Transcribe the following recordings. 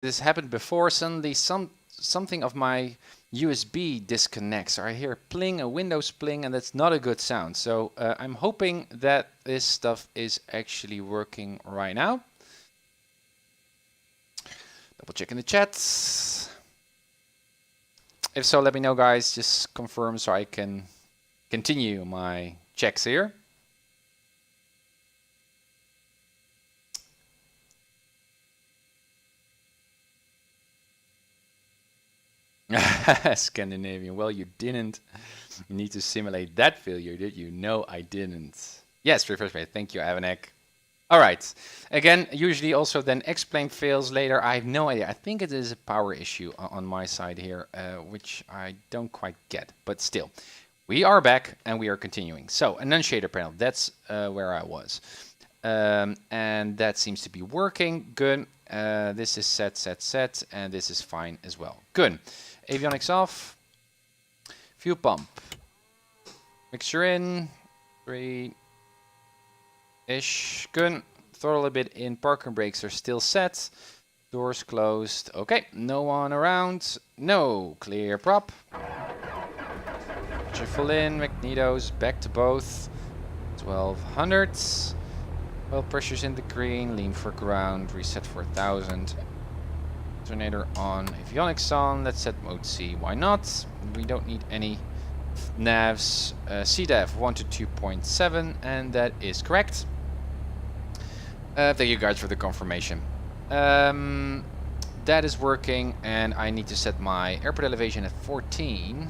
This happened before. Suddenly something of my USB disconnects. Or I hear pling, a Windows pling, and that's not a good sound. So I'm hoping that this stuff is actually working right now. Double check in the chat. If so, let me know, guys. Just confirm so I can continue my checks here. Scandinavian. Well, you didn't need to simulate that failure, did you? No, I didn't. Yes, refresh rate. Thank you, Avanek. All right. Again, usually also then explain fails later. I have no idea. I think it is a power issue on my side here, which I don't quite get. But still, we are back and we are continuing. So, Annunciator panel. That's where I was. And that seems to be working. Good. This is set, and this is fine as well. Good. Avionics off. Fuel pump. Mixture in. 3-ish. Good. Throttle a bit in. Parking brakes are still set. Doors closed. Okay. No one around. No. Clear prop. Pressure full in. Magnetos. Back to both. 1200s. Oil pressure's in the green. Lean for ground. Reset for 1000. Alternator on. Avionics on. Let's set mode C. Why not? We don't need any navs. CDAV 1 to 2.7, and that is correct. Thank you guys for the confirmation. That is working, and I need to set my airport elevation at 14.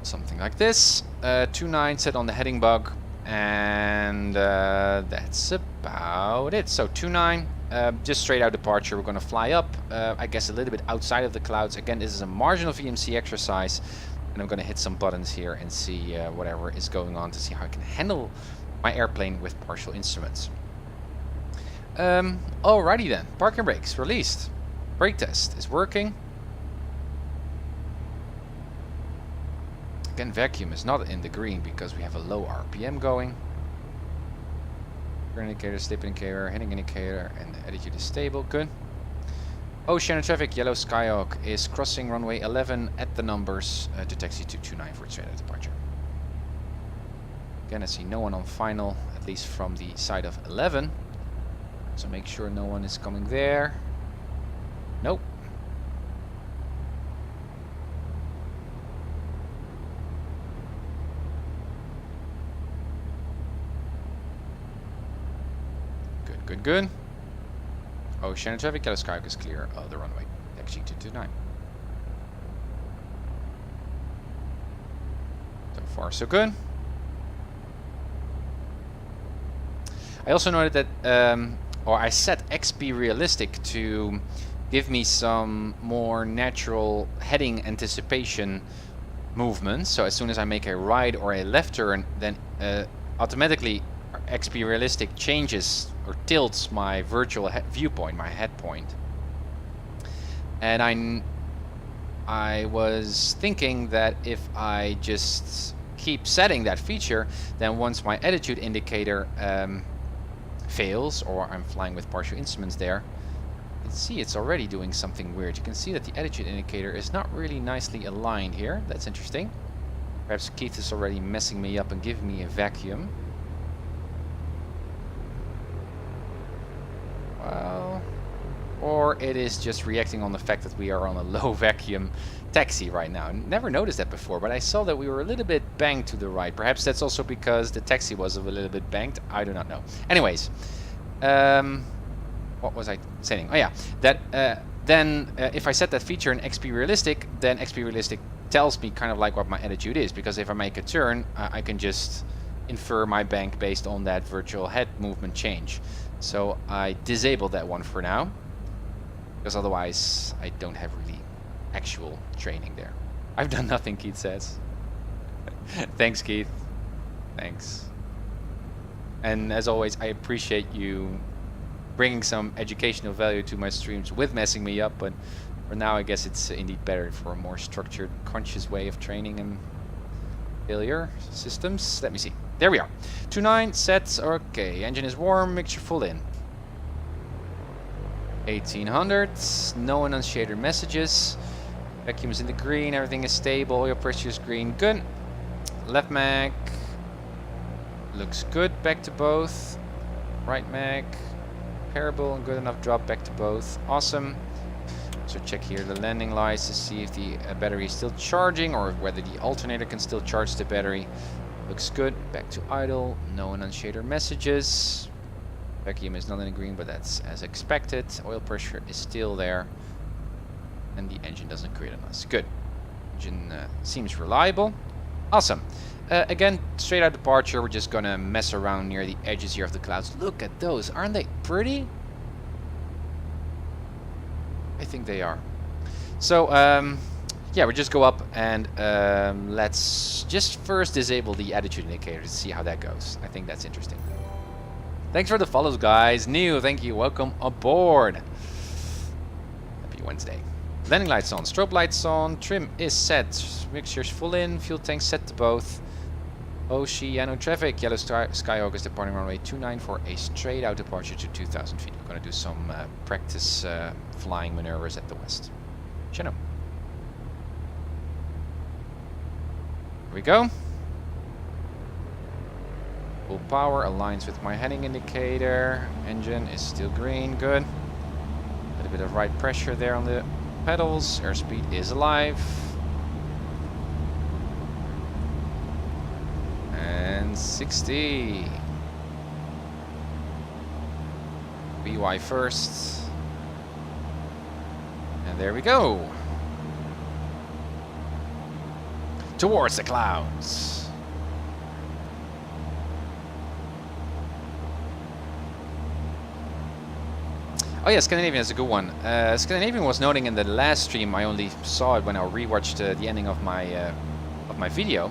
Something like this. 2.9 set on the heading bug, and that's about it. So 2.9, just straight out departure. We're going to fly up, I guess a little bit outside of the clouds. Again, this is a marginal VMC exercise, and I'm going to hit some buttons here and see whatever is going on to see how I can handle my airplane with partial instruments. Alrighty then, parking brakes released. Brake test is working. Again, vacuum is not in the green because we have a low RPM going. Turn indicator, slip indicator, heading indicator, and the attitude is stable. Good. Ocean traffic, yellow Skyhawk is crossing runway 11 at the numbers to taxi to 29 for straight out departure. Again, I see no one on final, at least from the side of 11. So make sure no one is coming there. Nope. Good. Ocean traffic, yellow Skyhawk is clear of the runway. Taxi 229. So far, so good. I also noted that, or I set XP realistic to give me some more natural heading anticipation movements. So as soon as I make a right or a left turn, then automatically XP realistic changes or tilts my virtual viewpoint, my head point. And I was thinking that if I just keep setting that feature, then once my attitude indicator fails, or I'm flying with partial instruments there, you can see it's already doing something weird. You can see that the attitude indicator is not really nicely aligned here. That's interesting. Perhaps Keith is already messing me up and giving me a vacuum. Well, or it is just reacting on the fact that we are on a low vacuum taxi right now. Never noticed that before, but I saw that we were a little bit banged to the right. Perhaps that's also because the taxi was a little bit banged. I do not know. Anyways, what was I saying? Oh yeah, that then if I set that feature in XP Realistic, then XP Realistic tells me kind of like what my attitude is, because if I make a turn, I can just infer my bank based on that virtual head movement change. So I disabled that one for now, because otherwise I don't have really actual training there. I've done nothing, Keith says. Thanks, Keith. Thanks. And as always, I appreciate you bringing some educational value to my streams with messing me up, but for now I guess it's indeed better for a more structured, conscious way of training and failure systems. Let me see. There we are. 2.9 sets. Okay, engine is warm, mixture full in. 1800, no annunciator messages. Vacuum is in the green, everything is stable, oil pressure is green, good. Left mag looks good, back to both. Right mag, comparable and good enough drop, back to both, awesome. So check here the landing lights to see if the battery is still charging or whether the alternator can still charge the battery. Looks good, back to idle, no annunciator messages. Vacuum is not in the green, but that's as expected. Oil pressure is still there. And the engine doesn't create a noise. Good. Engine seems reliable. Awesome. Again, straight out departure, we're just gonna mess around near the edges here of the clouds. Look at those. Aren't they pretty? I think they are. So, yeah, we just go up and let's just first disable the attitude indicator to see how that goes. I think that's interesting. Thanks for the follows, guys. New, thank you. Welcome aboard. Happy Wednesday. Landing lights on, strobe lights on, trim is set, mixtures full in, fuel tank set to both. Oceano traffic, yellow Skyhawk is departing runway 29 for a straight out departure to 2,000 feet. We're going to do some practice flying maneuvers at the west. Chino. Here we go. Full power aligns with my heading indicator. Engine is still green, good. A little bit of right pressure there on the pedals. Airspeed is alive. And 60. BY first. And there we go. Towards the clouds. Oh yeah, Scandinavian is a good one. Scandinavian was noting in the last stream, I only saw it when I rewatched the ending of my video,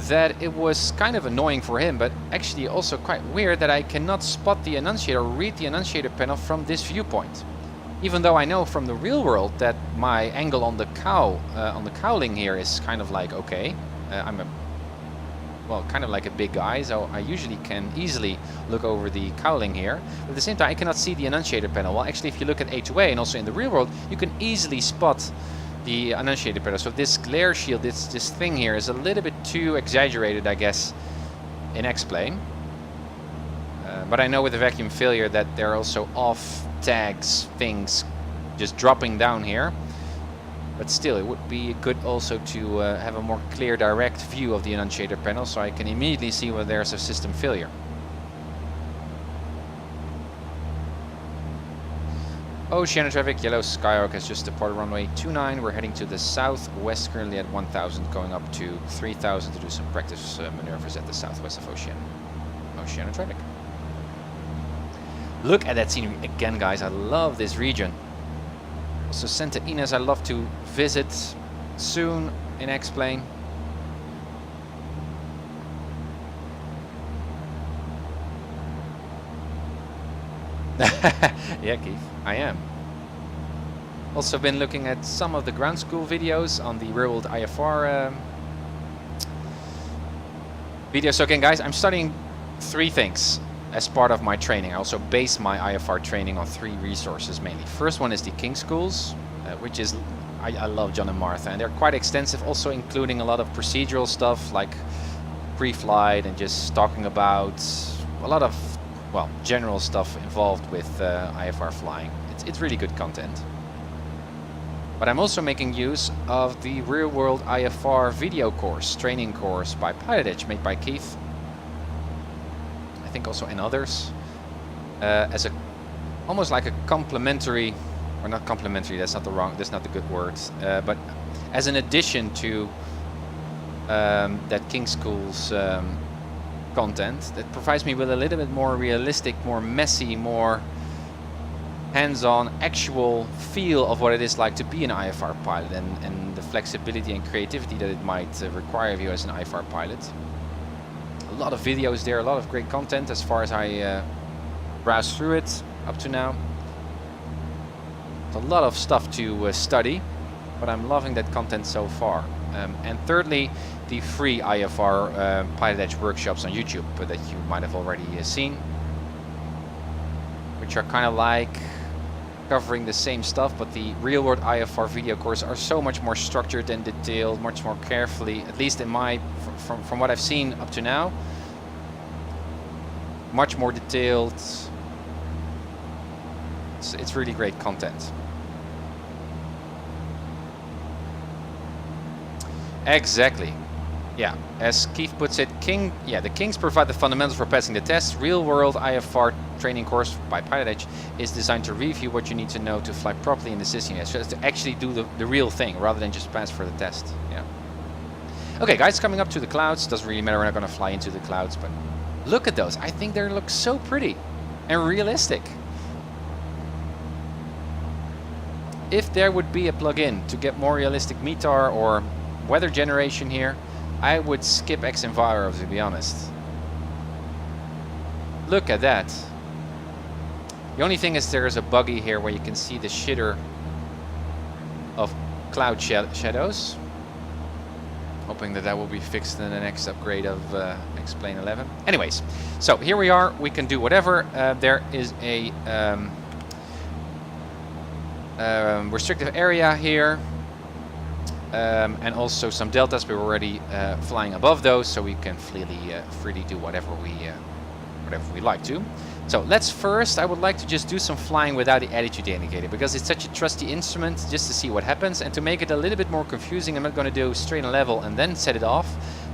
that it was kind of annoying for him, but actually also quite weird that I cannot spot the annunciator or read the annunciator panel from this viewpoint. Even though I know from the real world that my angle on the cowl, on the cowling here is kind of like okay. I'm kind of like a big guy, so I usually can easily look over the cowling here. But at the same time, I cannot see the annunciator panel. Well, actually, if you look at A2A and also in the real world, you can easily spot the annunciator panel. So this glare shield, this thing here, is a little bit too exaggerated, I guess, in X-Plane. But I know with the vacuum failure that there are also off tags, things just dropping down here. But still, it would be good also to have a more clear, direct view of the annunciator panel, so I can immediately see when there's a system failure. Oceano traffic, yellow Skyhawk has just departed runway 29. We're heading to the southwest, currently at 1,000, going up to 3,000 to do some practice maneuvers at the southwest of Oceano traffic. Look at that scenery again, guys. I love this region. Also, Santa Ines, I love to visit soon in X-Plane. Yeah, Keith, I am. Also been looking at some of the ground school videos on the real world IFR videos. So again, guys, I'm studying 3 things as part of my training. I also base my IFR training on 3 resources mainly. First one is the King Schools, which is, I love John and Martha, and they're quite extensive, also including a lot of procedural stuff like pre-flight and just talking about a lot of, well, general stuff involved with IFR flying. It's really good content. But I'm also making use of the real world IFR video course, training course by PilotEdge, made by Keith. I think also and others, as a almost like a complementary, or not complementary, that's not the good word, but as an addition to that King School's content that provides me with a little bit more realistic, more messy, more hands-on actual feel of what it is like to be an IFR pilot, and the flexibility and creativity that it might require of you as an IFR pilot. A lot of videos there, a lot of great content as far as I browse through it up to now. It's a lot of stuff to study, but I'm loving that content so far. And thirdly, the free IFR PilotEdge workshops on YouTube that you might have already seen, which are kind of like covering the same stuff, but the real world IFR video courses are so much more structured and detailed, much more carefully, at least in my, from what I've seen up to now, much more detailed. It's really great content. Exactly. Yeah, as Keith puts it, the Kings provide the fundamentals for passing the test. Real-world IFR training course by PilotEdge is designed to review what you need to know to fly properly in the system. Yeah, so to actually do the real thing rather than just pass for the test. Yeah. Okay, guys, coming up to the clouds. Doesn't really matter. We're not going to fly into the clouds, but look at those. I think they look so pretty and realistic. If there would be a plugin to get more realistic METAR or weather generation here, I would skip X-Enviro, to be honest. Look at that. The only thing is there is a buggy here where you can see the shitter of cloud shadows. Hoping that will be fixed in the next upgrade of X-Plane 11. Anyways, so here we are. We can do whatever. There is a restrictive area here. And also some deltas. We're already flying above those, so we can freely do whatever we like to. So let's first, I would like to just do some flying without the attitude indicator, because it's such a trusty instrument, just to see what happens. And to make it a little bit more confusing, I'm not going to do straight and level and then set it off,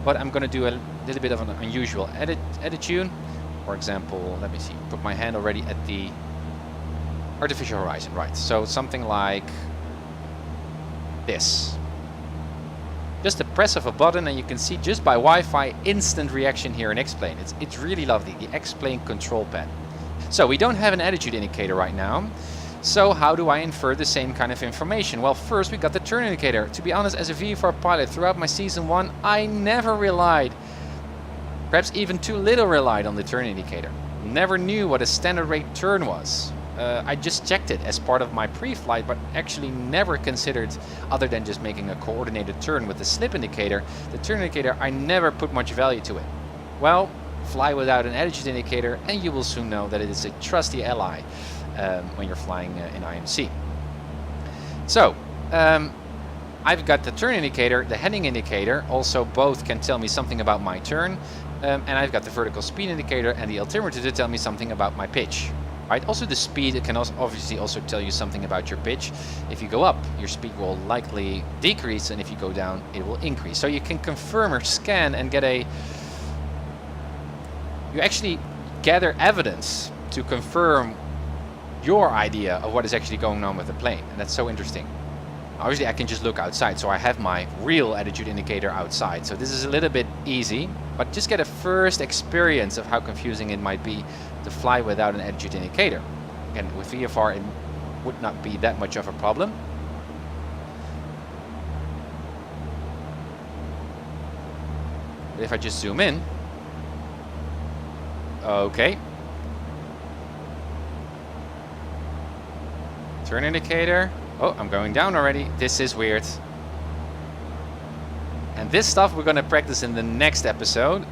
but I'm going to do a little bit of an unusual attitude. For example, let me see, put my hand already at the artificial horizon, right? So something like this. Just a press of a button and you can see just by Wi-Fi instant reaction here in X-Plane. It's really lovely, the X-Plane control pad. So we don't have an attitude indicator right now. So how do I infer the same kind of information? Well, first we got the turn indicator. To be honest, as a VFR pilot throughout my season 1, I never relied, perhaps even too little relied on the turn indicator. Never knew what a standard rate turn was. I just checked it as part of my pre-flight, but actually never considered, other than just making a coordinated turn with the slip indicator, the turn indicator, I never put much value to it. Well, fly without an attitude indicator and you will soon know that it is a trusty ally when you're flying in IMC. So, I've got the turn indicator, the heading indicator, also both can tell me something about my turn, and I've got the vertical speed indicator and the altimeter to tell me something about my pitch. Right. Also the speed, it can also obviously also tell you something about your pitch. If you go up, your speed will likely decrease, and if you go down, it will increase. So you can confirm or scan and get you actually gather evidence to confirm your idea of what is actually going on with the plane, and that's so interesting. Obviously I can just look outside, so I have my real attitude indicator outside, so this is a little bit easy, but just get a first experience of how confusing it might be to fly without an attitude indicator. Again, with VFR it would not be that much of a problem. But if I just zoom in, okay. Turn indicator. Oh, I'm going down already. This is weird. And this stuff we're going to practice in the next episode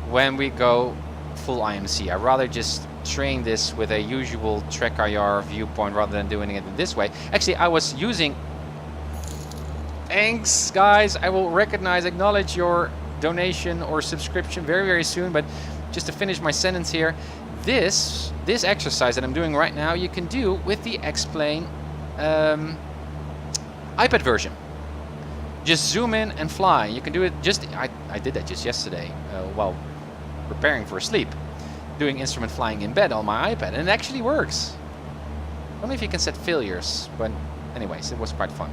when we go full IMC. I'd rather just train this with a usual Trek IR viewpoint rather than doing it this way. Actually, I was using... Thanks, guys. I will acknowledge your donation or subscription very, very soon. But just to finish my sentence here, this exercise that I'm doing right now, you can do with the X-Plane iPad version. Just zoom in and fly. You can do it just... I did that just yesterday while preparing for sleep, doing instrument flying in bed on my iPad, and it actually works. I don't know if you can set failures, but anyways, it was quite fun.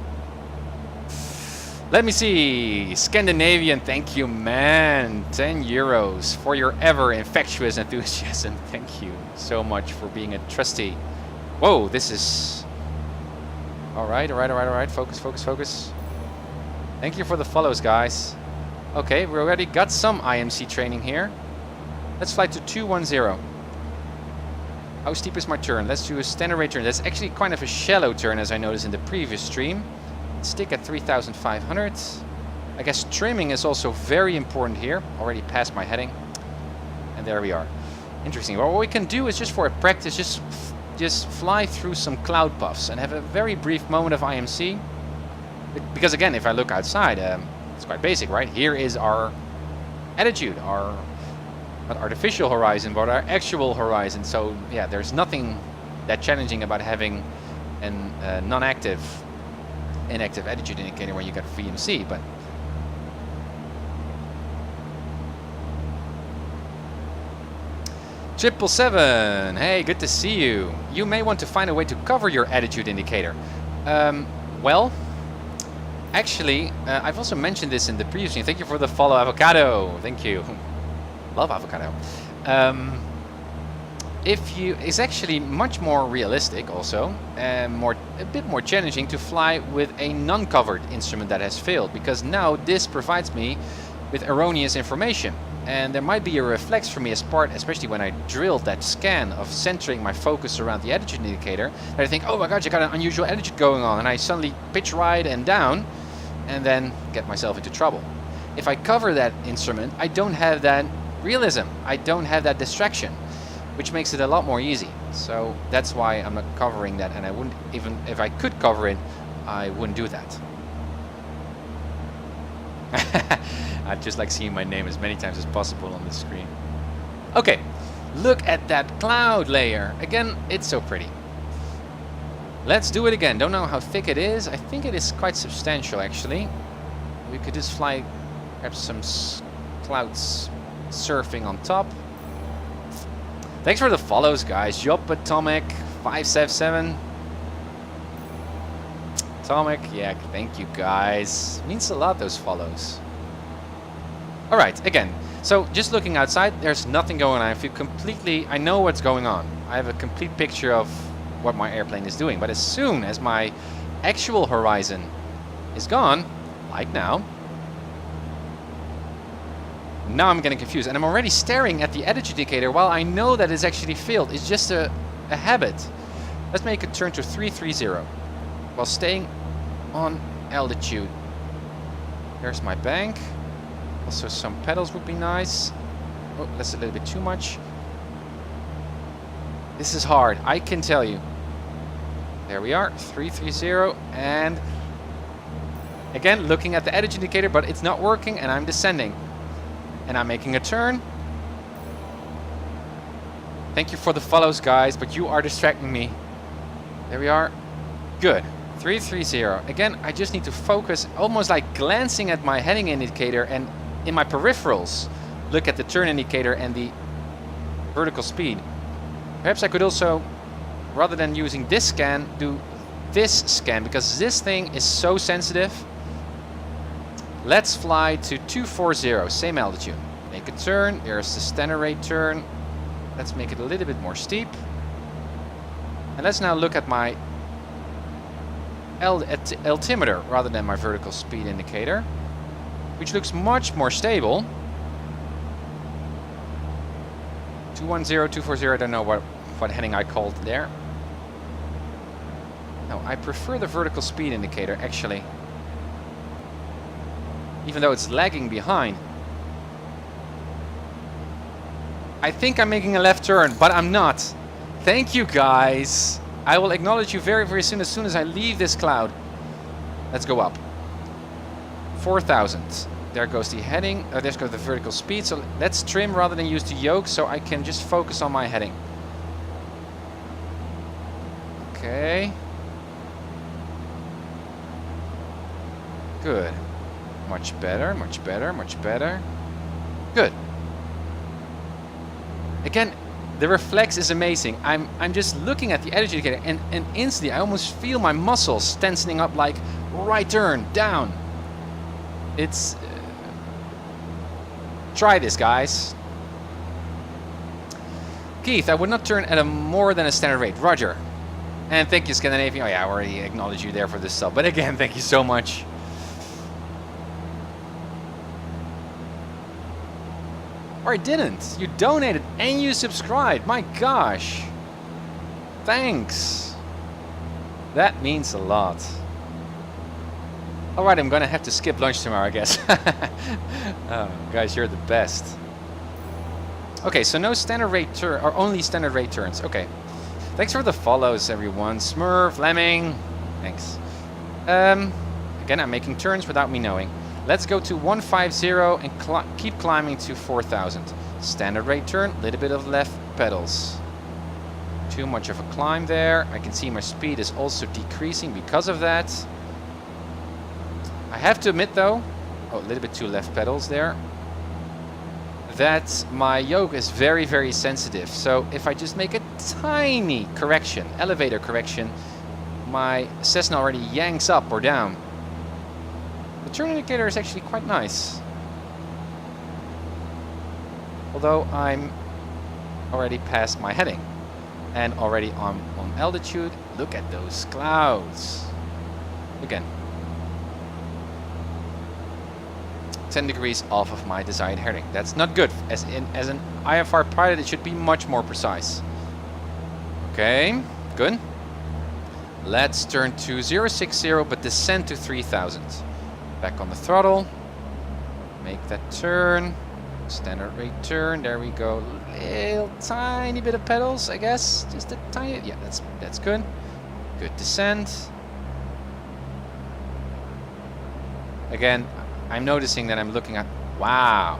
Let me see. Scandinavian, thank you, man. 10 euros for your ever infectious enthusiasm. Thank you so much for being a trustee. Whoa, this is... All right. Focus. Thank you for the follows, guys. Okay, we already got some IMC training here. Let's fly to 210. How steep is my turn? Let's do a standard rate turn. That's actually kind of a shallow turn, as I noticed in the previous stream. Stick at 3,500. I guess trimming is also very important here. Already passed my heading. And there we are. Interesting. Well, what we can do is just for a practice, just just fly through some cloud puffs and have a very brief moment of IMC. Because again, if I look outside, it's quite basic, right? Here is our attitude, our not artificial horizon, but our actual horizon. So yeah, there's nothing that challenging about having a non-active, inactive attitude indicator when you got VMC. But Triple Seven, hey, good to see you. You may want to find a way to cover your attitude indicator. Well, actually, I've also mentioned this in the previous stream. Thank you for the follow, Avocado. Thank you. Love avocado. It's actually much more realistic, also, and a bit more challenging to fly with a non-covered instrument that has failed, because now this provides me with erroneous information, and there might be a reflex for me as part, especially when I drilled that scan of centering my focus around the attitude indicator, that I think, oh my god, you got an unusual attitude going on, and I suddenly pitch right and down, and then get myself into trouble. If I cover that instrument, I don't have that realism, I don't have that distraction, which makes it a lot more easy. So that's why I'm not covering that, and I wouldn't, even if I could cover it, I wouldn't do that. I just like seeing my name as many times as possible on the screen. Okay, look at that cloud layer. Again, it's so pretty. Let's do it again. Don't know how thick it is. I think it is quite substantial, actually. We could just fly perhaps some clouds surfing on top. Thanks for the follows, guys. Job Atomic 577. Atomic, yeah, thank you, guys. Means a lot, those follows. All right, again. So just looking outside, there's nothing going on. I know what's going on. I have a complete picture of what my airplane is doing. But as soon as my actual horizon is gone, like now I'm getting confused, and I'm already staring at the attitude indicator while I know that it's actually failed. It's just a habit. Let's make a turn to 330 while staying on altitude. There's my bank. Also some pedals would be nice. Oh, that's a little bit too much. This is hard, I can tell you. There we are, 330, and again looking at the attitude indicator, but it's not working, and I'm descending. And I'm making a turn. Thank you for the follows, guys, but you are distracting me. There we are. Good. 330. Again, I just need to focus, almost like glancing at my heading indicator, and in my peripherals, look at the turn indicator and the vertical speed. Perhaps I could also, rather than using this scan, do this scan, because this thing is so sensitive. Let's fly to 240, same altitude. Make a turn. There's the standard rate turn. Let's make it a little bit more steep. And let's now look at my altimeter rather than my vertical speed indicator, which looks much more stable. 210, 240, I don't know what heading I called there. No, I prefer the vertical speed indicator, actually. Even though it's lagging behind. I think I'm making a left turn, but I'm not. Thank you, guys. I will acknowledge you very, very soon, as soon as I leave this cloud. Let's go up. 4,000. There goes the heading. There goes the vertical speed. So let's trim rather than use the yoke, so I can just focus on my heading. Okay. Good. Much better, much better, much better. Good. Again, the reflex is amazing. I'm just looking at the attitude indicator, and instantly I almost feel my muscles tensing up, like right turn, down. It's... try this, guys. Keith, I would not turn at a more than a standard rate. Roger. And thank you, Scandinavian. Oh yeah, I already acknowledged you there for this sub. But again, thank you so much. Or I didn't. You donated and you subscribed. My gosh. Thanks. That means a lot. Alright, I'm gonna have to skip lunch tomorrow, I guess. Oh, guys, you're the best. Okay, so no standard rate turn, or only standard rate turns. Okay. Thanks for the follows, everyone. Smurf, Lemming. Thanks. Again, I'm making turns without me knowing. Let's go to 150 and keep climbing to 4000. Standard rate turn, a little bit of left pedals. Too much of a climb there. I can see my speed is also decreasing because of that. I have to admit though, a little bit too left pedals there, that my yoke is very, very sensitive. So if I just make a tiny correction, elevator correction, my Cessna already yanks up or down. The turn indicator is actually quite nice. Although I'm already past my heading and already on altitude. Look at those clouds. Again, 10 degrees off of my desired heading. That's not good. As an IFR pilot, it should be much more precise. Okay, good. Let's turn to 060, but descend to 3000. Back on the throttle. Make that turn. Standard rate turn. There we go. Little tiny bit of pedals, I guess. Just a tiny. Yeah, that's good. Good descent. Again, I'm noticing that I'm looking at. Wow.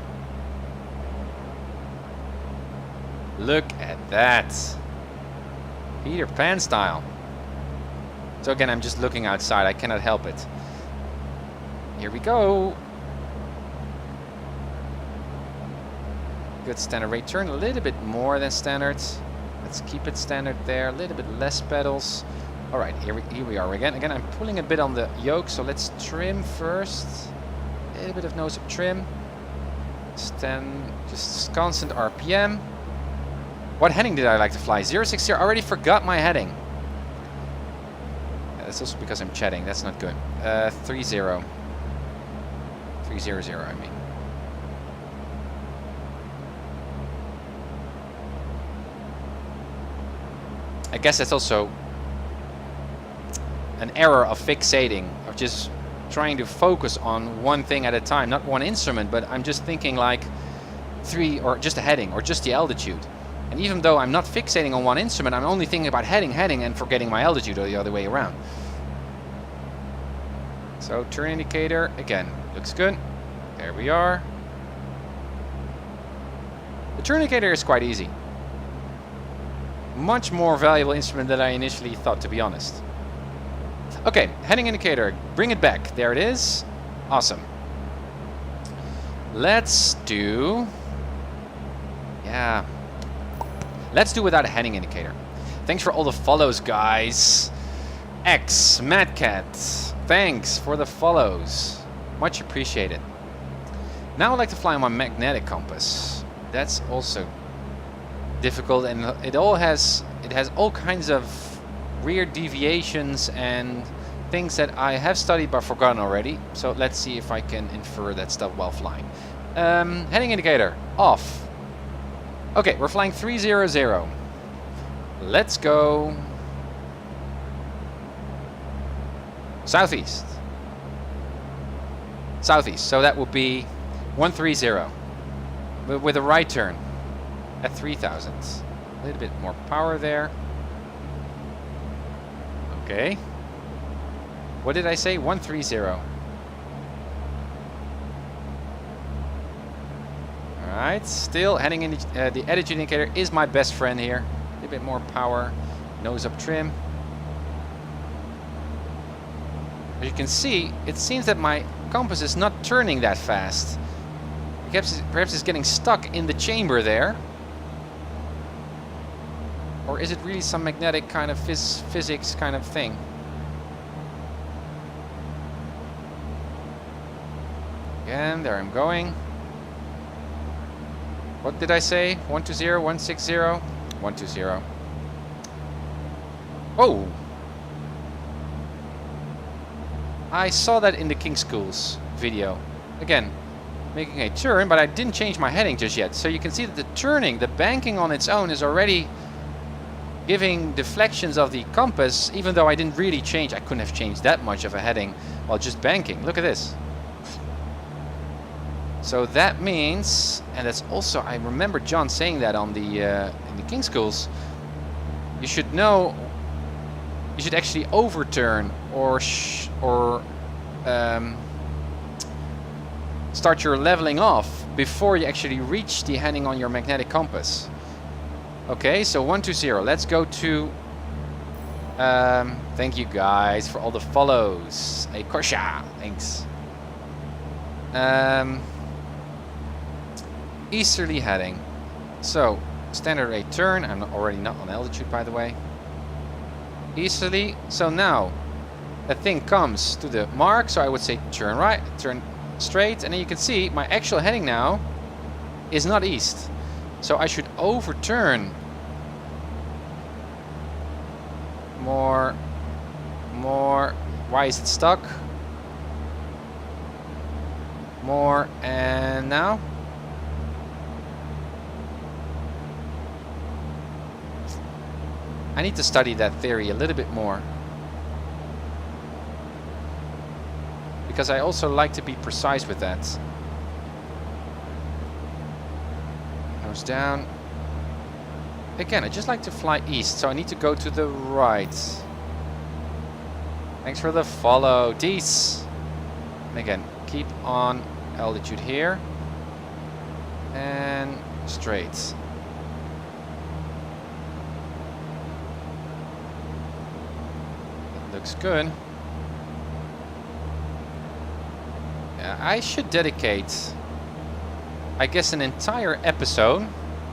Look at that. Peter Pan style. So again, I'm just looking outside. I cannot help it. Here we go. Good standard rate turn. A little bit more than standard. Let's keep it standard there. A little bit less pedals. All right, here we are again. Again, I'm pulling a bit on the yoke, so let's trim first. A little bit of nose up trim. Just constant RPM. What heading did I like to fly? 060. I already forgot my heading. That's also because I'm chatting. That's not good. 30. 300, I mean. I guess that's also an error of fixating, of just trying to focus on one thing at a time, not one instrument, but I'm just thinking like or just a heading, or just the altitude. And even though I'm not fixating on one instrument, I'm only thinking about heading, and forgetting my altitude, or the other way around. So turn indicator, again, looks good. There we are. The turn indicator is quite easy. Much more valuable instrument than I initially thought, to be honest. Okay, heading indicator, bring it back. There it is. Awesome. Let's do... Yeah. Let's do without a heading indicator. Thanks for all the follows, guys. X, Madcat, thanks for the follows. Much appreciated. Now I'd like to fly on my magnetic compass. That's also difficult, and it has all kinds of weird deviations and things that I have studied but forgotten already. So let's see if I can infer that stuff while flying. Heading indicator off. Okay, we're flying 300. Let's go southeast. Southeast. So that would be 130 with a right turn at 3000. A little bit more power there. Okay. What did I say? 130. Alright, still heading in the attitude indicator is my best friend here. A little bit more power. Nose up trim. As you can see, it seems that my compass is not turning that fast. Perhaps it's getting stuck in the chamber there. Or is it really some magnetic kind of physics kind of thing? Again, there I'm going. What did I say? 120, 160, 120. Oh! I saw that in the King Schools video. Again, making a turn, but I didn't change my heading just yet. So you can see that the turning, the banking on its own is already giving deflections of the compass, even though I didn't really change. I couldn't have changed that much of a heading while just banking. Look at this. So that means, and that's also, I remember John saying that on the in the King Schools, you should know. You should actually overturn or start your leveling off before you actually reach the heading on your magnetic compass. Okay, so 120. Let's go to. Thank you guys for all the follows. Hey, Korsha, thanks. Easterly heading. So standard rate turn. I'm already not on altitude, by the way. Easterly. So now that thing comes to the mark. So I would say turn right, turn straight, and then you can see my actual heading now is not east. So I should overturn more. Why is it stuck? More, and now? I need to study that theory a little bit more. Because I also like to be precise with that. Nose down. Again, I just like to fly east, so I need to go to the right. Thanks for the follow, Dees. And again, keep on altitude here. And straight. That looks good. I should dedicate, I guess, an entire episode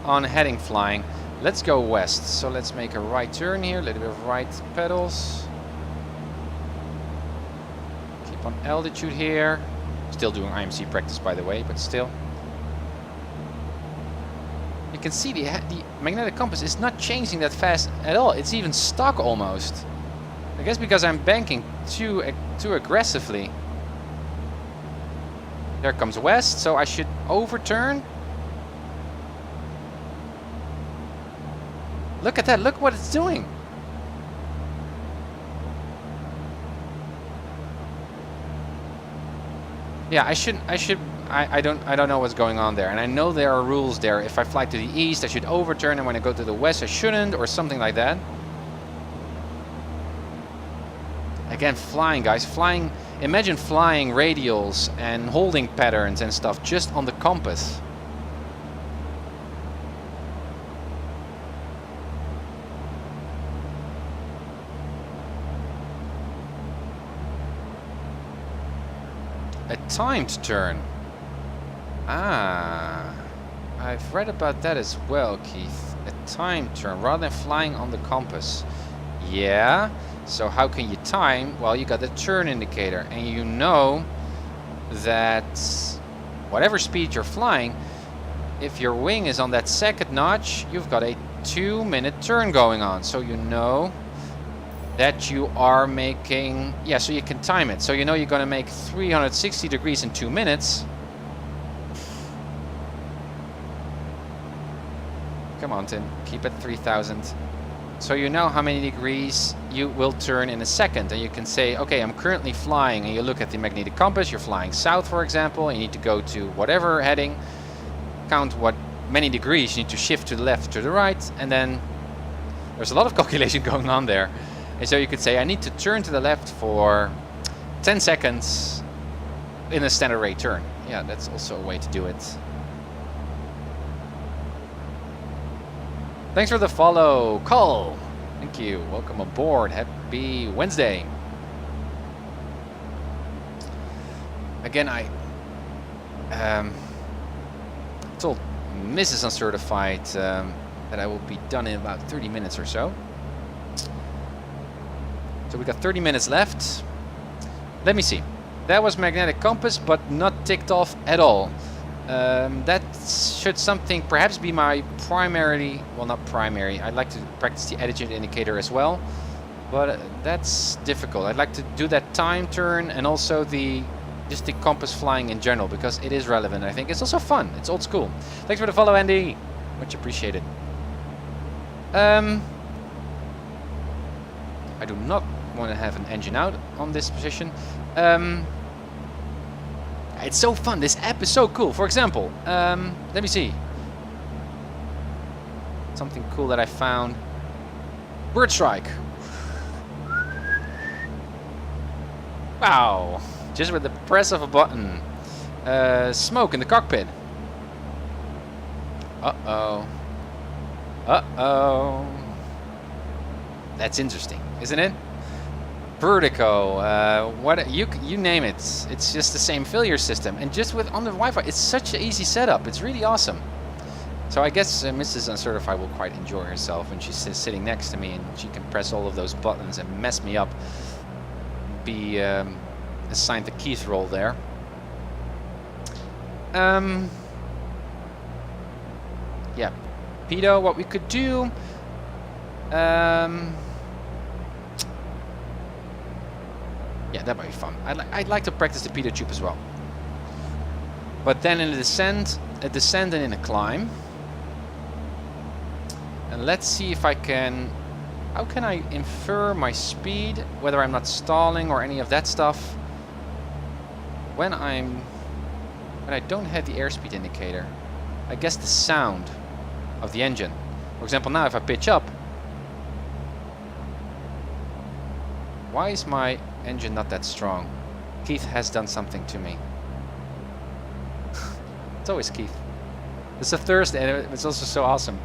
on heading flying. Let's go west. So let's make a right turn here, a little bit of right pedals. Keep on altitude here. Still doing IMC practice, by the way, but still. You can see the magnetic compass is not changing that fast at all. It's even stuck almost. I guess because I'm banking too aggressively. There comes west, so I should overturn. Look at that, look what it's doing. Yeah, I don't know what's going on there. And I know there are rules there. If I fly to the east, I should overturn, and when I go to the west, I shouldn't, or something like that. Again, flying, guys, flying. Imagine flying radials and holding patterns and stuff just on the compass. A timed turn. Ah, I've read about that as well, Keith. A timed turn rather than flying on the compass. Yeah. So how can you time? Well, you got the turn indicator, and you know that whatever speed you're flying, if your wing is on that second notch, you've got a 2-minute turn going on. So you know that you are making, yeah, so you can time it. So you know you're going to make 360 degrees in 2 minutes. Come on, Tim, keep it 3000. So you know how many degrees you will turn in a second, and you can say, okay, I'm currently flying, and you look at the magnetic compass, you're flying south, for example, and you need to go to whatever heading, count what many degrees you need to shift to the left, to the right, and then there's a lot of calculation going on there. And so you could say, I need to turn to the left for 10 seconds in a standard rate turn. Yeah, that's also a way to do it. Thanks for the follow, Cole. Thank you. Welcome aboard. Happy Wednesday. Again, I told Mrs. Uncertified that I will be done in about 30 minutes or so. So we got 30 minutes left. Let me see. That was magnetic compass, but not ticked off at all. That should something perhaps be my primarily, well, not primary. I'd like to practice the attitude indicator as well, but that's difficult. I'd like to do that time turn and also just the compass flying in general, because it is relevant. I think it's also fun. It's old school. Thanks for the follow, Andy. Much appreciated. I do not want to have an engine out on this position. It's so fun. This app is so cool. For example, let me see. Something cool that I found. Bird strike. Wow. Just with the press of a button. Smoke in the cockpit. Uh-oh. Uh-oh. That's interesting, isn't it? Vertigo, what you name it. It's just the same failure system, and just with on the Wi-Fi, it's such an easy setup. It's really awesome. So I guess Mrs. Uncertified will quite enjoy herself when she's sitting next to me, and she can press all of those buttons and mess me up. Be assigned the Keith role there. Yeah, Pedo. What we could do. Yeah, that might be fun. I'd like to practice the Pedo tube as well. But then in a descent and in a climb. And let's see if I can... How can I infer my speed, whether I'm not stalling or any of that stuff, when I don't have the airspeed indicator? I guess the sound of the engine. For example, now if I pitch up, why is my engine not that strong? Keith has done something to me. It's always Keith. It's a Thursday, and it's also so awesome.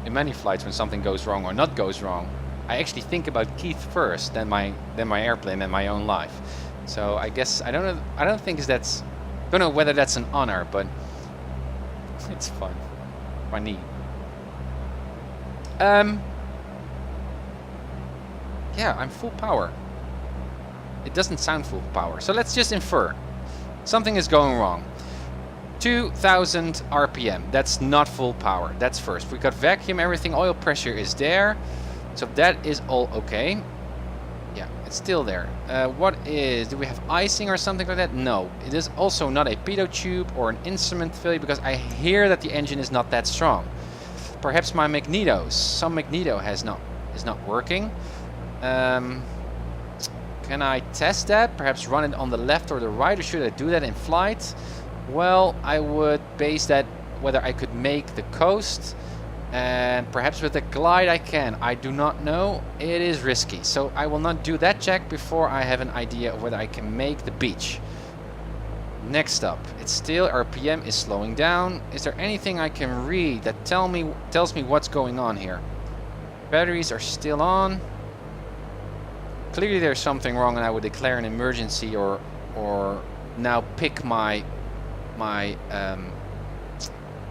In many flights, when something goes wrong or not goes wrong, I actually think about Keith first, then my airplane and my own life. So I guess I don't know. I don't know whether that's an honor, but it's fun. Funny. Yeah, I'm full power. It doesn't sound full power. So let's just infer. Something is going wrong. 2000 RPM. That's not full power. That's first. We got vacuum, everything. Oil pressure is there. So that is all okay. Yeah, it's still there. Do we have icing or something like that? No. It is also not a pitot tube or an instrument failure because I hear that the engine is not that strong. Perhaps my some magneto is not working. Can I test that? Perhaps run it on the left or the right, or should I do that in flight? Well, I would base that whether I could make the coast, and perhaps with the glide I can. I do not know. It is risky, so I will not do that check before I have an idea of whether I can make the beach. Next up, it's still RPM is slowing down. Is there anything I can read that tells me what's going on here? Batteries are still on. Clearly there's something wrong, and I would declare an emergency or now pick my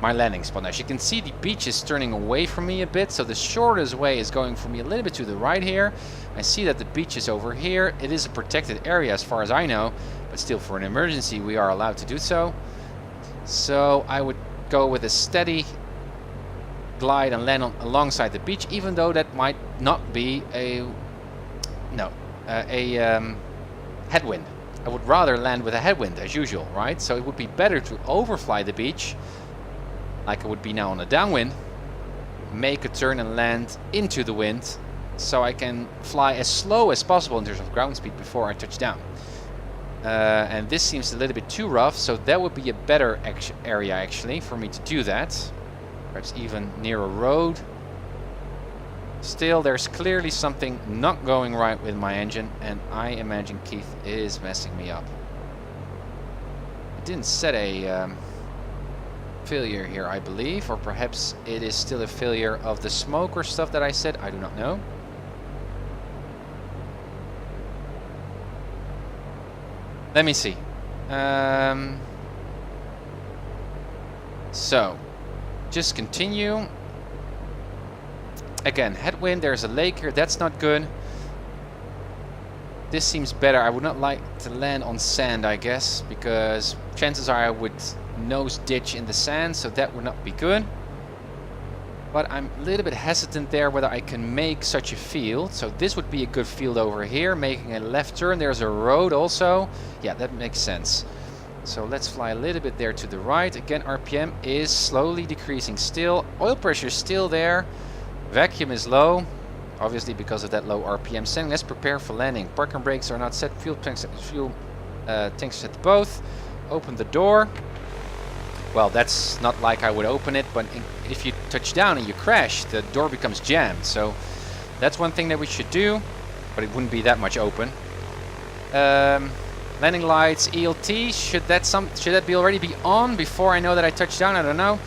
landing spot. Now, as you can see, the beach is turning away from me a bit, so the shortest way is going for me a little bit to the right here. I see that the beach is over here. It is a protected area as far as I know, but still for an emergency we are allowed to do so. So I would go with a steady glide and land alongside the beach, even though that might not be a headwind. I would rather land with a headwind as usual, right? So it would be better to overfly the beach, like I would be now on a downwind, make a turn and land into the wind, so I can fly as slow as possible in terms of ground speed before I touch down. And this seems a little bit too rough, so that would be a better area actually for me to do that. Perhaps even near a road. Still, there's clearly something not going right with my engine, and I imagine Keith is messing me up. I didn't set a failure here, I believe, or perhaps it is still a failure of the smoke or stuff that I said. I do not know. Let me see. So, just continue. Again, headwind, there's a lake here, that's not good. This seems better. I would not like to land on sand, I guess, because chances are I would nose ditch in the sand, so that would not be good. But I'm a little bit hesitant there whether I can make such a field. So this would be a good field over here, making a left turn. There's a road also. Yeah, that makes sense. So let's fly a little bit there to the right. Again, RPM is slowly decreasing still. Oil pressure is still there. Vacuum is low, obviously because of that low RPM setting. Let's prepare for landing. Parking brakes are not set. Fuel tanks set to both. Open the door. Well, that's not like I would open it, but if you touch down and you crash, the door becomes jammed. So That's one thing that we should do, but it wouldn't be that much open. Landing lights, ELT, should that be already be on before I know that I touch down? I don't know.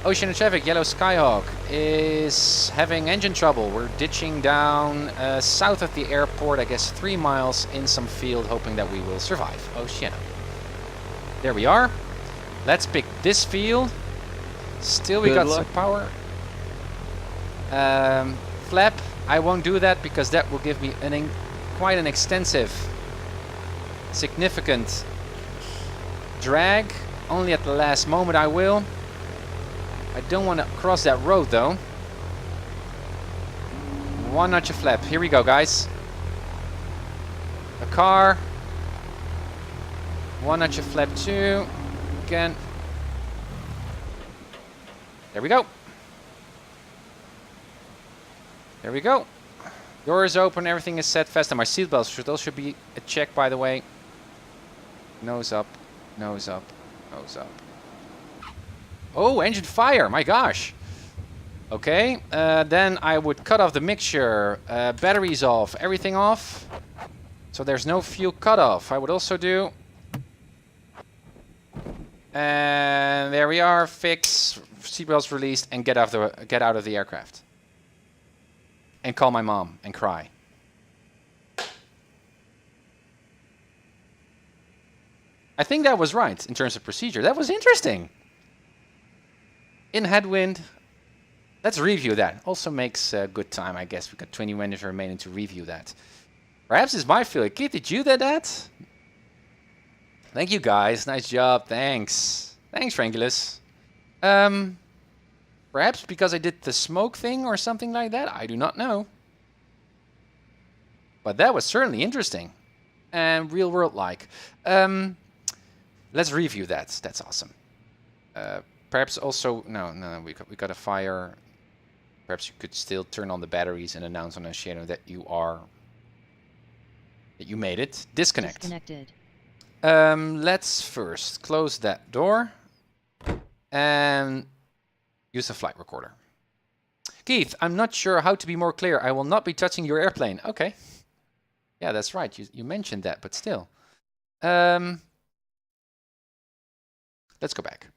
Ocean traffic, yellow Skyhawk is having engine trouble. We're ditching down south of the airport, I guess 3 miles in some field, hoping that we will survive. Oceano. There we are. Let's pick this field. Still we got some power. Flap, I won't do that because that will give me quite an extensive, significant drag. Only at the last moment I will. I don't want to cross that road though. 1 notch of flap. Here we go, guys. A car. 1 notch of flap 2. Again. There we go. There we go. Doors open, everything is set fast, and my seatbelts should also be a check, by the way. Nose up, nose up, nose up. Oh, engine fire, my gosh. Okay, then I would cut off the mixture, batteries off, everything off. So there's no fuel cut off. I would also do. And there we are, fix, seatbelts released, and get out of the aircraft. And call my mom and cry. I think that was right in terms of procedure. That was interesting. In headwind. Let's review that. Also makes good time, I guess. We've got 20 minutes remaining to review that. Perhaps it's my failure. Keith, did you do that? Thank you, guys. Nice job. Thanks. Thanks, Frangulus. Perhaps because I did the smoke thing or something like that. I do not know. But that was certainly interesting. And real world-like. Let's review that. That's awesome. Perhaps also... No, we got a fire. Perhaps you could still turn on the batteries and announce on a channel that you made it. Disconnected. Let's first close that door. And use a flight recorder. Keith, I'm not sure how to be more clear. I will not be touching your airplane. Okay. Yeah, that's right. You mentioned that, but still. Let's go back.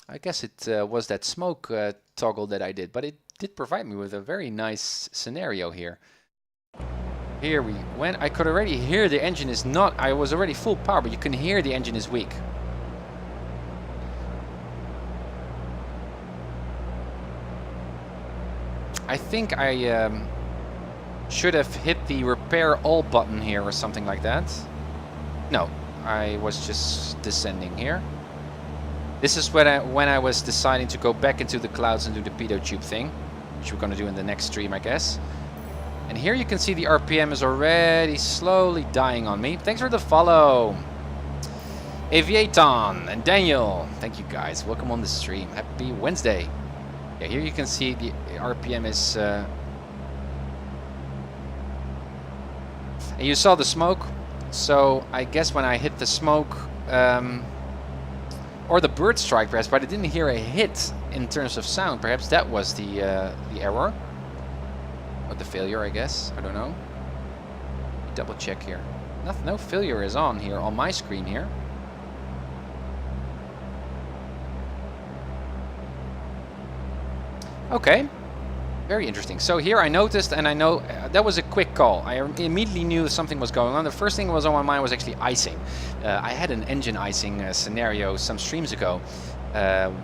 I guess it was that smoke toggle that I did, but it did provide me with a very nice scenario here. Here we went. I could already hear the engine is not... I was already full power, but you can hear the engine is weak. I think I should have hit the repair all button here or something like that. No, I was just descending here. This is when I was deciding to go back into the clouds and do the pitot tube thing, which we're going to do in the next stream, I guess. And here you can see the RPM is already slowly dying on me. Thanks for the follow. Aviaton and Daniel. Thank you, guys. Welcome on the stream. Happy Wednesday. Yeah, here you can see the RPM is... And you saw the smoke. So I guess when I hit the smoke... or the bird strike perhaps, but I didn't hear a hit in terms of sound. Perhaps that was the error. Or the failure, I guess. I don't know. Double check here. No failure is on here on my screen here. Okay. Very interesting. So here I noticed, and I know that was a quick call. I immediately knew something was going on. The first thing that was on my mind was actually icing. I had an engine icing scenario some streams ago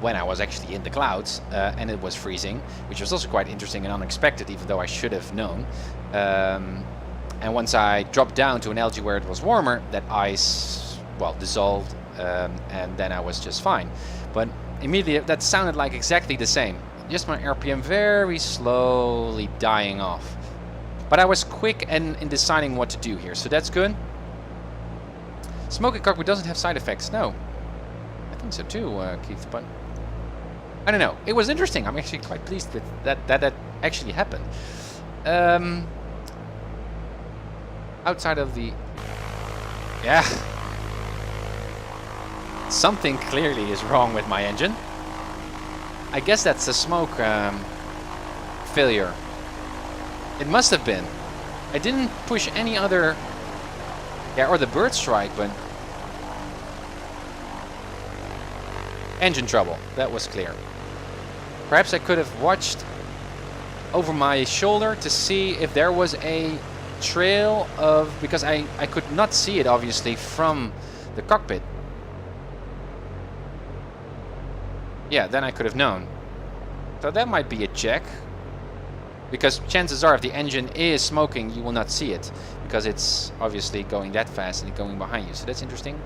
when I was actually in the clouds, and it was freezing, which was also quite interesting and unexpected, even though I should have known. And once I dropped down to an algae where it was warmer, that ice, well, dissolved, and then I was just fine. But immediately, that sounded like exactly the same. Just my RPM very slowly dying off. But I was quick in deciding what to do here, so that's good. Smoking cockpit doesn't have side effects, no. I think so too, Keith, but... I don't know. It was interesting. I'm actually quite pleased with that actually happened. Outside of the... Yeah. Something clearly is wrong with my engine. I guess that's the smoke failure. It must have been. I didn't push any other... Yeah, or the bird strike, but... Engine trouble. That was clear. Perhaps I could have watched over my shoulder to see if there was a trail of... Because I could not see it, obviously, from the cockpit. Yeah, then I could have known. So that might be a check. Because chances are, if the engine is smoking, you will not see it. Because it's obviously going that fast and going behind you. So that's interesting.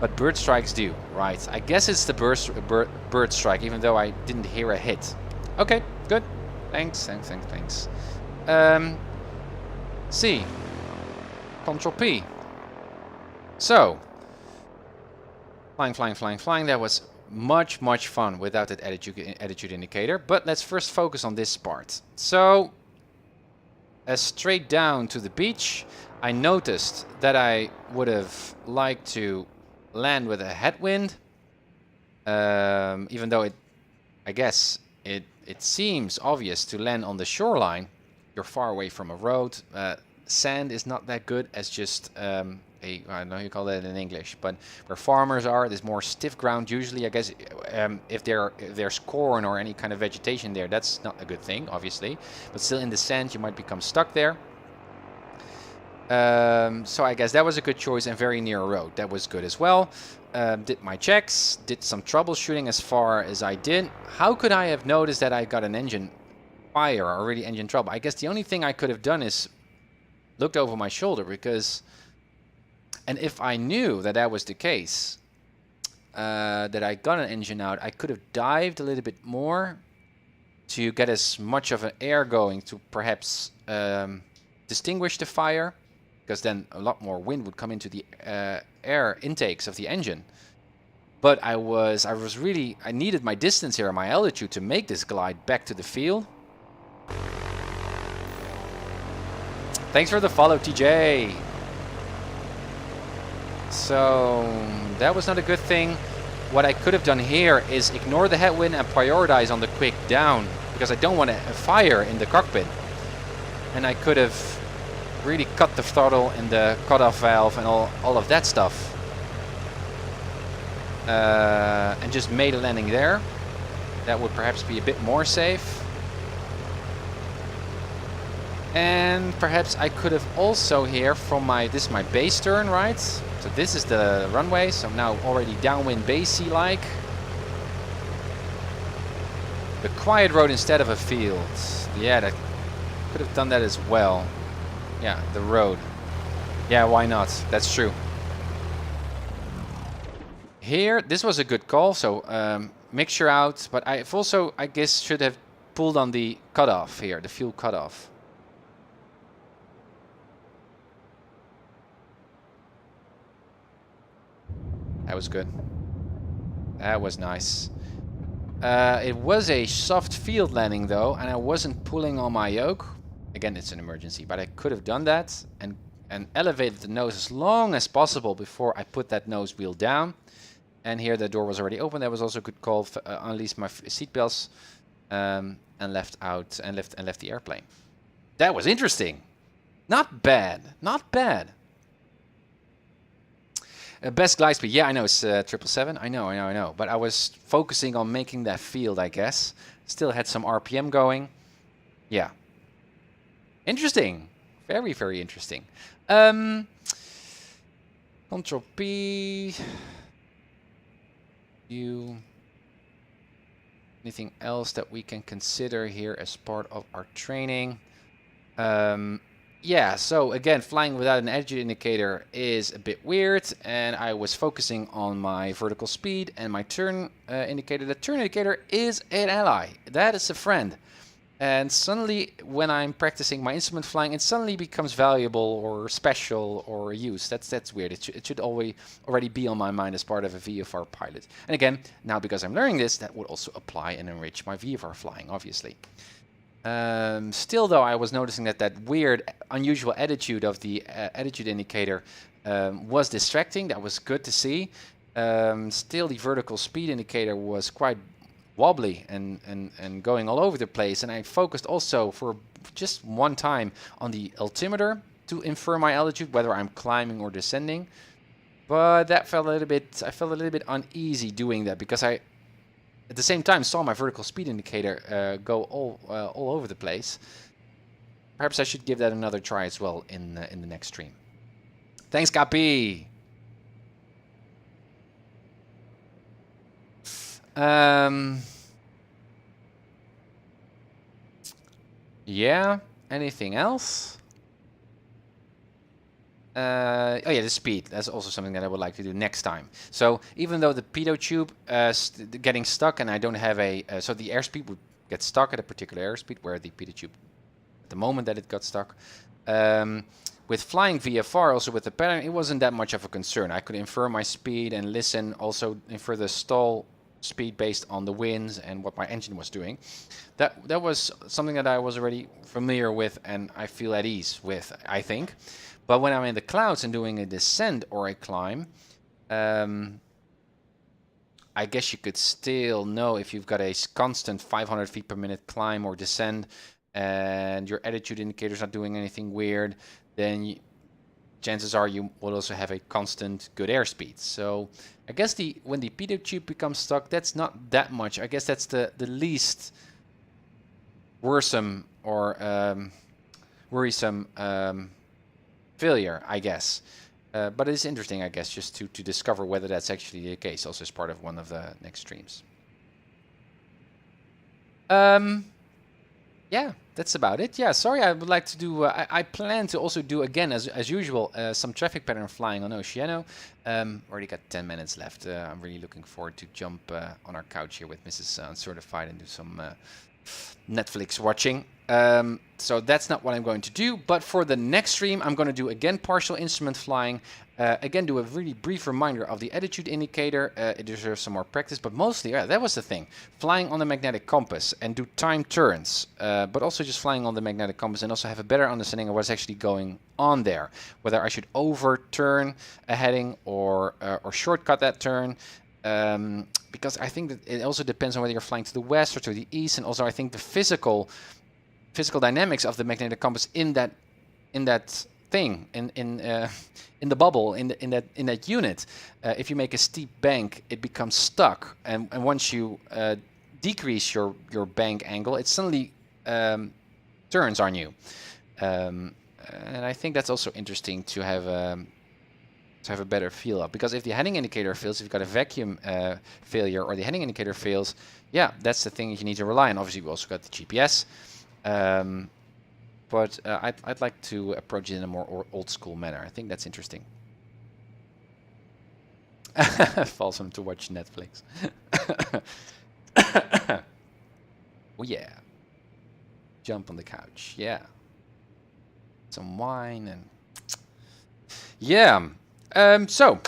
But bird strikes do. Right. I guess it's the bird strike, even though I didn't hear a hit. Okay, good. Thanks. C. Control P. So. Flying. That was much fun without that attitude indicator. But let's first focus on this part. So, straight down to the beach. I noticed that I would have liked to land with a headwind. Even though I guess it seems obvious to land on the shoreline. You're far away from a road. Sand is not that good as just I don't know how you call that in English, but where farmers are, there's more stiff ground usually. I guess if there's corn or any kind of vegetation there, that's not a good thing, obviously. But still, in the sand, you might become stuck there. So I guess that was a good choice and very near a road. That was good as well. Did my checks, did some troubleshooting as far as I did. How could I have noticed that I got an engine fire or really engine trouble? I guess the only thing I could have done is looked over my shoulder because... And if I knew that that was the case, that I got an engine out, I could have dived a little bit more to get as much of an air going to perhaps distinguish the fire, because then a lot more wind would come into the air intakes of the engine. But I needed my distance here, my altitude, to make this glide back to the field. Thanks for the follow, TJ. So that was not a good thing. What I could have done here is ignore the headwind and prioritize on the quick down, because I don't want a fire in the cockpit. And I could have really cut the throttle and the cutoff valve and all of that stuff. And just made a landing there. That would perhaps be a bit more safe. And perhaps I could have also here from this is my base turn, right? So this is the runway, so now already downwind basey like. The quiet road instead of a field. Yeah, that could have done that as well. Yeah, the road. Yeah, why not? That's true. Here, this was a good call, so mixture out, but I've also, I guess, should have pulled on the cutoff here, the fuel cutoff. That was good. That was nice. It was a soft field landing though, and I wasn't pulling on my yoke. Again, it's an emergency, but I could have done that and elevated the nose as long as possible before I put that nose wheel down. And here the door was already open. That was also a good call. Unleashed my seatbelts and left the airplane. That was interesting. Not bad. Not bad. Best glide speed. Yeah, I know it's 777. I know. But I was focusing on making that field, I guess. Still had some RPM going. Yeah. Interesting. Very, very interesting. Control P. Anything else that we can consider here as part of our training? Yeah, so again, flying without an attitude indicator is a bit weird, and I was focusing on my vertical speed and my turn indicator. The turn indicator is an ally. That is a friend. And suddenly, when I'm practicing my instrument flying, it suddenly becomes valuable or special or used. That's weird. It should already be on my mind as part of a VFR pilot. And again, now because I'm learning this, that would also apply and enrich my VFR flying, obviously. Still though, I was noticing that weird, unusual attitude of the attitude indicator was distracting. That was good to see. Still, the vertical speed indicator was quite wobbly and going all over the place. And I focused also for just one time on the altimeter to infer my altitude, whether I'm climbing or descending. But that felt a little bit, I felt a little bit uneasy doing that, because I, at the same time, saw my vertical speed indicator go all over the place. Perhaps I should give that another try as well in the next stream. Thanks, Capi. Yeah. Anything else? Oh yeah, the speed. That's also something that I would like to do next time. So even though the pitot tube getting stuck, and I don't have a so the airspeed would get stuck at a particular airspeed, where the pitot tube, at the moment that it got stuck, with flying VFR, also with the pattern, it wasn't that much of a concern. I could infer my speed and listen, also infer the stall speed based on the winds and what my engine was doing. That was something that I was already familiar with, and I feel at ease with, I think. But when I'm in the clouds and doing a descent or a climb, I guess you could still know if you've got a constant 500 feet per minute climb or descent, and your attitude indicator's not doing anything weird, then chances are you will also have a constant good airspeed. So I guess when the pitot tube becomes stuck, that's not that much. I guess that's the least worrisome or worrisome failure, I guess. But it's interesting, I guess, just to discover whether that's actually the case, also as part of one of the next streams. Yeah, that's about it. Yeah, sorry, I would like to do, I plan to also do, again, as usual, some traffic pattern flying on Oceano. Already got 10 minutes left. I'm really looking forward to jump on our couch here with Mrs. Uncertified and do some Netflix watching. So that's not what I'm going to do, but for the next stream I'm going to do again partial instrument flying, again do a really brief reminder of the attitude indicator. It deserves some more practice, but mostly, yeah, that was the thing, flying on the magnetic compass and do timed turns, but also just flying on the magnetic compass and also have a better understanding of what's actually going on there, whether I should overturn a heading or shortcut that turn. Because I think that it also depends on whether you're flying to the west or to the east, and also I think the physical dynamics of the magnetic compass in that thing, in the bubble, in that unit. If you make a steep bank, it becomes stuck, and once you decrease your bank angle, it suddenly turns on you. And I think that's also interesting to have a better feel of, because if the heading indicator fails, if you've got a vacuum failure or the heading indicator fails, yeah, that's the thing you need to rely on. Obviously, we also got the GPS, but I'd like to approach it in a more old school manner. I think that's interesting. Awesome to watch Netflix. Oh yeah, jump on the couch. Yeah, some wine and yeah. So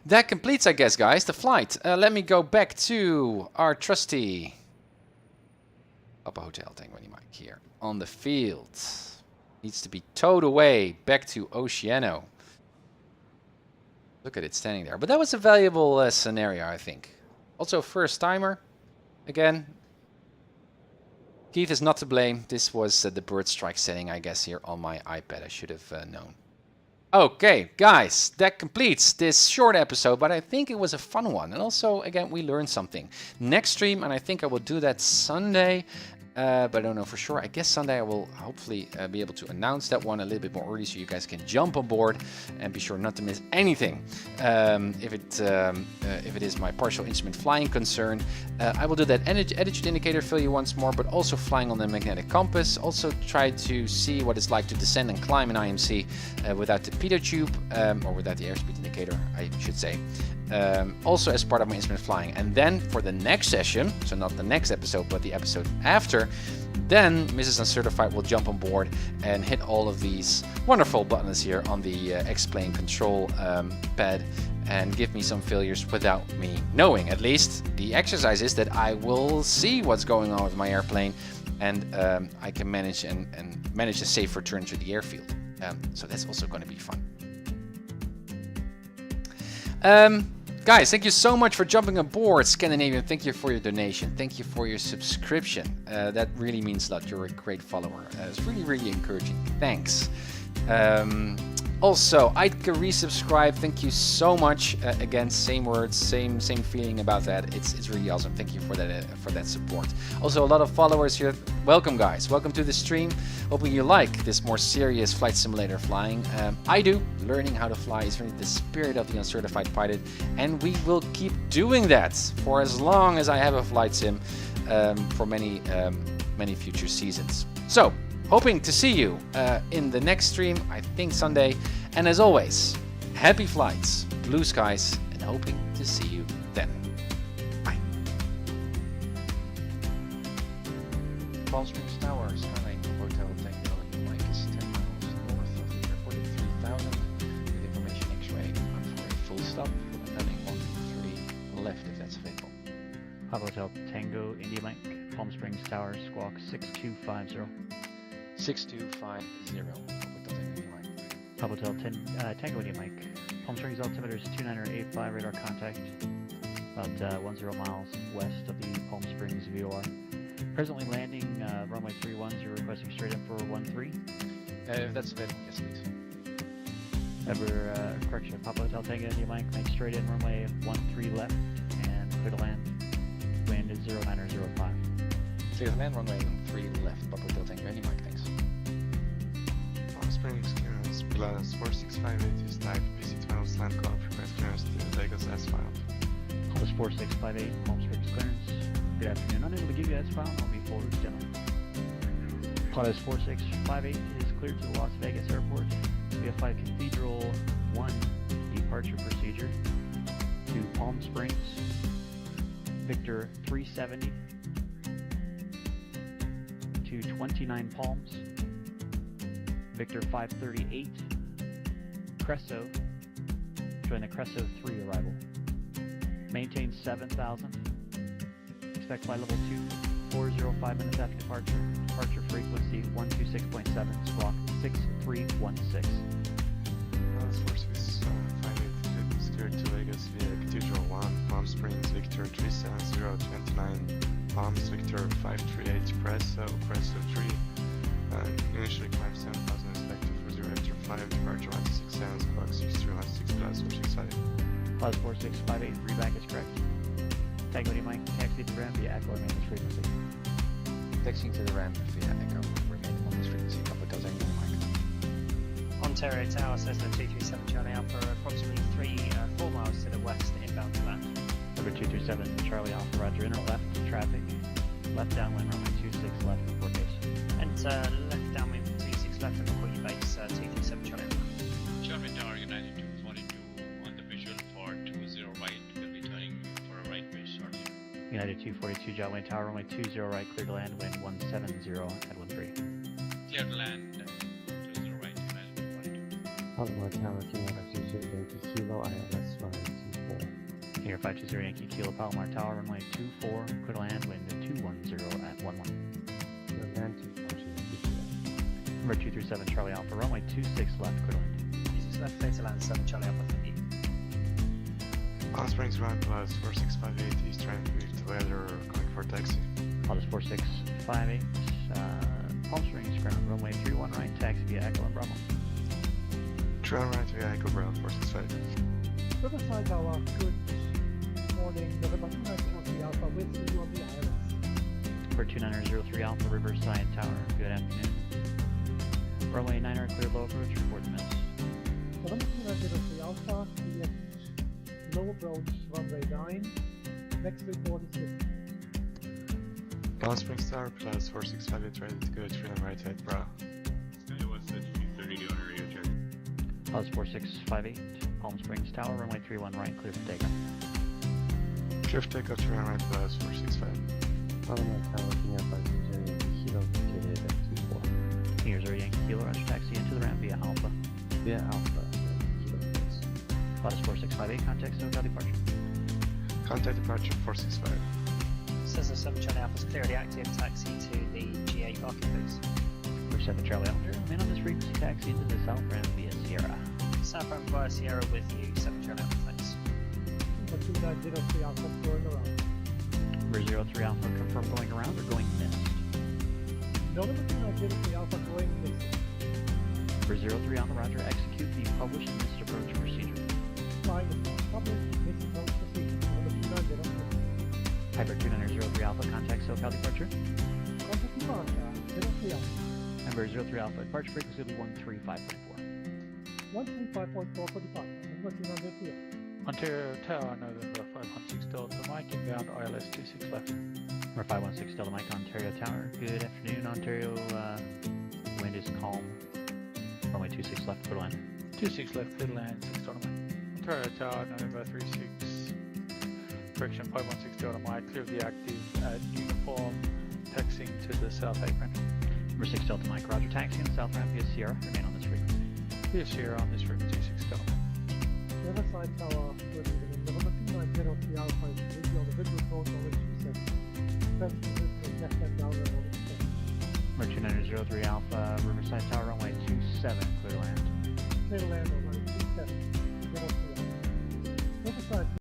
that completes, I guess, guys, the flight. Let me go back to our trusty Papa Hotel Tango Mike here on the field. Needs to be towed away back to Oceano. Look at it standing there. But that was a valuable scenario, I think. Also, first timer. Again, Keith is not to blame. This was the bird strike setting, I guess, here on my iPad. I should have known. Okay, guys, that completes this short episode, but I think it was a fun one. And also, again, we learned something. Next stream, and I think I will do that Sunday, but I don't know for sure. I guess Sunday I will hopefully be able to announce that one a little bit more early so you guys can jump on board and be sure not to miss anything. If it is my partial instrument flying concern, I will do that attitude indicator failure once more, but also flying on the magnetic compass. Also try to see what it's like to descend and climb in IMC without the pitot tube, or without the airspeed indicator, I should say. Also as part of my instrument flying. And then for the next session, so not the next episode, but the episode after, then Mrs. Uncertified will jump on board and hit all of these wonderful buttons here on the X-Plane control pad and give me some failures without me knowing. At least the exercise is that I will see what's going on with my airplane, and I can manage and manage a safe return to the airfield. So that's also going to be fun. Guys, thank you so much for jumping aboard. Scandinavian, thank you for your donation. Thank you for your subscription. That really means a lot. You're a great follower. It's really, really encouraging. Thanks. Also, Eidke resubscribe. Thank you so much. Again, same words, same feeling about that. It's really awesome. Thank you for that support. Also, a lot of followers here. Welcome, guys. Welcome to the stream. Hoping you like this more serious flight simulator flying. I do. Learning how to fly is really the spirit of the Uncertified Pilot, and we will keep doing that for as long as I have a flight sim, for many future seasons. So, hoping to see you in the next stream, I think Sunday. And as always, happy flights, blue skies, and hoping to see you then. Bye. Palm Springs Tower, Skyline Hotel Tango. Mike is 10 miles north of the airport at 3,000. With information X-ray on for a full stop. Landing 123 left if that's available. Papa Hotel Tango, India Mike, Palm Springs Tower, Squawk 6250. 6250. Papa Hotel Tango, India Mike, Palm Springs altimeter is 2985, radar contact about 10 miles west of the Palm Springs VOR. Presently landing runway 31, you're requesting straight in for 13. If that's available, yes please. Correction, Papa Hotel Tango, India Mike, make straight in runway 13 left and clear to land. Wind is 0905. Clear to land, runway 13 left, Papa Hotel Tango, India Mike, thanks. Palm Springs clearance plus 4658 is type PC12 land call request clearance to Vegas S5. Plus 4658, Palm Springs clearance. Good afternoon. Unable to give you S-file. I'll be forward, gentlemen. Plus 4658 is cleared to the Las Vegas Airport. We have flight Cathedral 1 departure procedure to Palm Springs. Victor 370 to 29 Palms. Victor 538. Cresso. Join the Cresso 3 arrival. Maintain 7,000. Expect flight level 2, 405 minutes after departure. Departure frequency 126.7, squawk 6316. Force 58 is cleared to Vegas via Cathedral 1, Palm Springs, Victor 37029, Palms, Victor 538, Cresso 3, initially climb 7,000, expected for 0 after 5, departure 167, squawk 6316 plus 165. Plus 4658, reback is correct. Tango Mike, taxi to the ramp via Echo remain this frequency. Taxiing to the ramp via Echo remain on this frequency. Papa Hotel Tango, Mike. Ontario Tower, Cessna 237 Charlie Alpha, approximately 4 miles to the west, inbound to land. Number 237 Charlie Alpha, roger, inner left, traffic, left downwind, runway 26 left, report base. Enter left downwind 26 left and report your base, 237 Charlie Alpha. Charlie Tower, United 242 on the visual for 20 right, will be turning for a right base shortly. United 242 Jolly Tower, runway 20 right, clear to land, wind 170 at 13. Clear to land, 20 right, United 242. Palomar Tower, King Yankee Kilo, ILS 524. King 520 Yankee Kilo, Palomar Tower, runway 24, clear to land, wind 210 at 11. Land 242. Number 237 Charlie Alpha, runway 26 left, clear to land. 26 left, clear to land, 7 Charlie Alpha, thank you. Palm Springs Run plus 4658 East Trend with weather calling for taxi. Plus 4658, Palm Springs ground, runway 31 right, taxi via Echo and Bravo. Trail right via Echo Brown 465. Riverside Tower, good morning, November 2903 Alpha with you on the ILS. Number 2903 Alpha, Riverside Tower, good afternoon. Runway 9 clear low approach, report to miss. November 2903 Alpha, clear low approach, runway 9. Next report is with Palm Springs Tower plus 4658 ready to go 3 on right head bra. Skywest at 330 on radio check. Plus 4658, Palm Springs Tower, runway 31 right, clear for takeoff. Clear for takeoff 3 on right plus 465. Palomar Tower, King Yankee Kilo, located at 24. King 0 Yankee Kilo, rush taxi into the ramp via Alpha. Via Alpha, Kilo base. Plus 4658, contact SoCal departure. Contact departure 465. Cessna 7 Charlie Alpha is clearly active, taxi to the GA parking booth. Number 7 Charlie Alpha, remain on this frequency, taxi into the south ramp via Sierra. South ramp via Sierra with you, 7 Charlie Alpha, thanks. Number 2903 Alpha going around. Number 03 Alpha, confirm going around or going missed? November 2903 Alpha going missing. Number 03 Alpha, roger, execute the published missed approach procedure. Flying the public missed approach procedure. Number 2903. Piper 2903 Alpha, contact SoCal departure. Contact Iran, 03 Alpha. Number 03 Alpha, departure frequency will be 135.4. 135.4 for departure. Number 2903 Alpha. Ontario Tower, November 516 Delta Mike, inbound ILS 26 left. Number 516 Delta Mike, Ontario Tower. Good afternoon, Ontario. Wind is calm. Runway 26 left, clear land. 26 left, clear land, 6 Delta Mike. Ontario Tower, November 36. Correction 516 Delta Mike, clear of the active at uniform, taxiing to the south apron. Number 6 Delta Mike, roger, taxi on the south ramp via Sierra. Remain on this frequency. Via Sierra on this frequency, 6 Delta Mike. Riverside Tower, good evening. November 2903 Alpha is busy on the visual approach on which you said. Present left hand down and on Number 2903 Alpha, Riverside Tower, runway 27, clear land. clear land on runway 27. Riverside.